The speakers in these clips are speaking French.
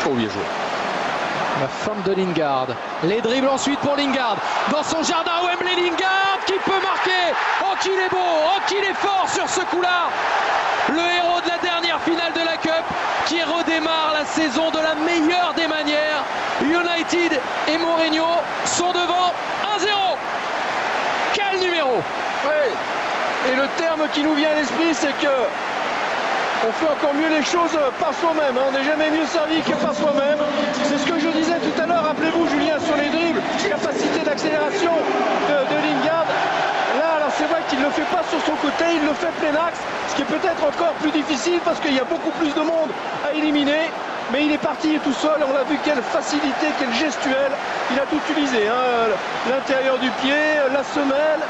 pas où il a joué. La forme de Lingard. Les dribbles ensuite pour Lingard. Dans son jardin Wembley, Lingard qui peut marquer. Oh qu'il est beau, oh qu'il est fort sur ce coup-là. Le héros de la dernière finale de la Cup qui redémarre la saison de la meilleure des manières. United et Mourinho sont devant 1-0. Quel numéro! Ouais. Et le terme qui nous vient à l'esprit, c'est que on fait encore mieux les choses par soi-même. On n'est jamais mieux servi que par soi-même. C'est ce que je disais tout à l'heure. Rappelez-vous, Julien, sur les dribbles, capacité d'accélération de Lingard. Là, alors c'est vrai qu'il ne le fait pas sur son côté, il le fait plein axe, ce qui est peut-être encore plus difficile parce qu'il y a beaucoup plus de monde à éliminer. Mais il est parti tout seul, on l'a vu, quelle facilité, quelle gestuelle. Il a tout utilisé, hein. L'intérieur du pied, la semelle.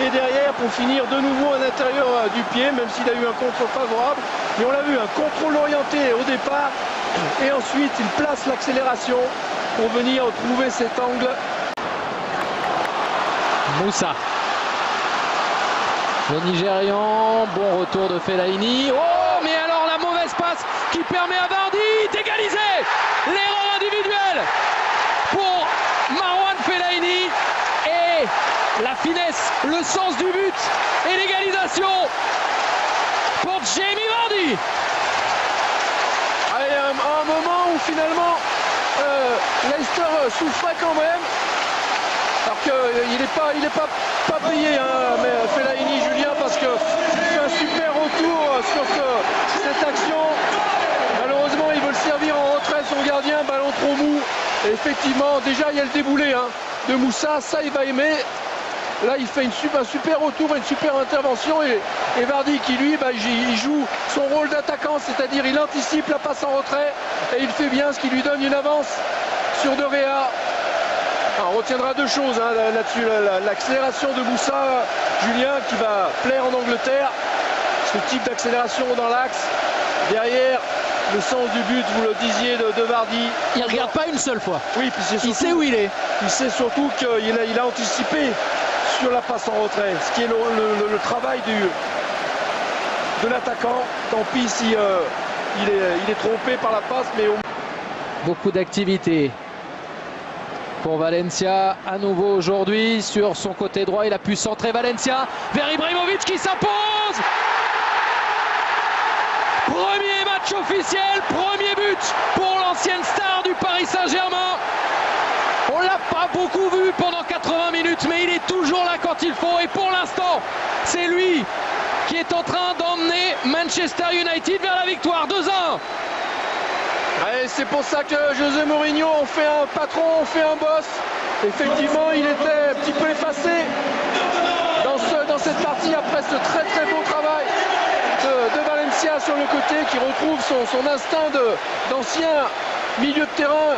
Et derrière, pour finir de nouveau à l'intérieur du pied, même s'il a eu un contre favorable. Mais on l'a vu, un contrôle orienté au départ. Et ensuite, il place l'accélération pour venir trouver cet angle. Moussa. Le Nigérian, bon retour de Fellaini. Oh, mais alors la mauvaise passe qui permet à Vardy d'égaliser. L'erreur individuelle pour Marwan Fellaini. Et la finesse, le sens du but et l'égalisation pour Jamie Vardy. Allez, un moment où finalement Leicester souffrait quand même. Alors qu'il n'est pas payé, hein, mais Fellaini, Julien, parce qu'il fait un super retour sur cette action. Malheureusement, il veut le servir en retrait, son gardien, ballon trop mou. Et effectivement, déjà, il y a le déboulé de Moussa, ça il va aimer. Là, il fait un super retour, une super intervention. Et Vardy qui, lui, il joue son rôle d'attaquant, c'est-à-dire il anticipe la passe en retrait. Et il fait bien, ce qui lui donne une avance sur De Gea. Alors, on retiendra deux choses là-dessus. L'accélération de Moussa, Julien, qui va plaire en Angleterre. Ce type d'accélération dans l'axe. Derrière, le sens du but, vous le disiez, de Vardy. Il ne regarde pas une seule fois. Oui, puis il sait où il est. Il sait surtout qu'il a anticipé sur la passe en retrait. Ce qui est le travail de l'attaquant. Tant pis si il est trompé par la passe. Mais beaucoup d'activité pour Valencia à nouveau aujourd'hui sur son côté droit. Il a pu centrer Valencia vers Ibrahimovic qui s'impose. Premier match officiel, premier but pour l'ancienne star du Paris Saint-Germain. On l'a pas beaucoup vu pendant 80 minutes, mais il est toujours là quand il faut. Et pour l'instant, c'est lui qui est en train d'emmener Manchester United vers la victoire 2-1. C'est pour ça que José Mourinho en fait un patron, on fait un boss. Effectivement, il était un petit peu effacé dans cette partie après ce très très beau travail de Valencia sur le côté, qui retrouve son instinct d'ancien milieu de terrain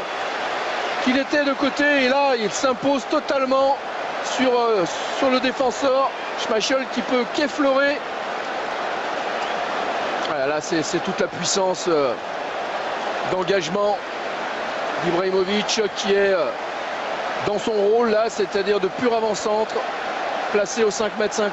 qu'il était de côté. Et là, il s'impose totalement sur le défenseur. Schmeichel qui peut qu'effleurer. Voilà, là, c'est toute la puissance d'engagement d'Ibrahimovic qui est dans son rôle là, c'est-à-dire de pur avant-centre, placé au 5,50 m.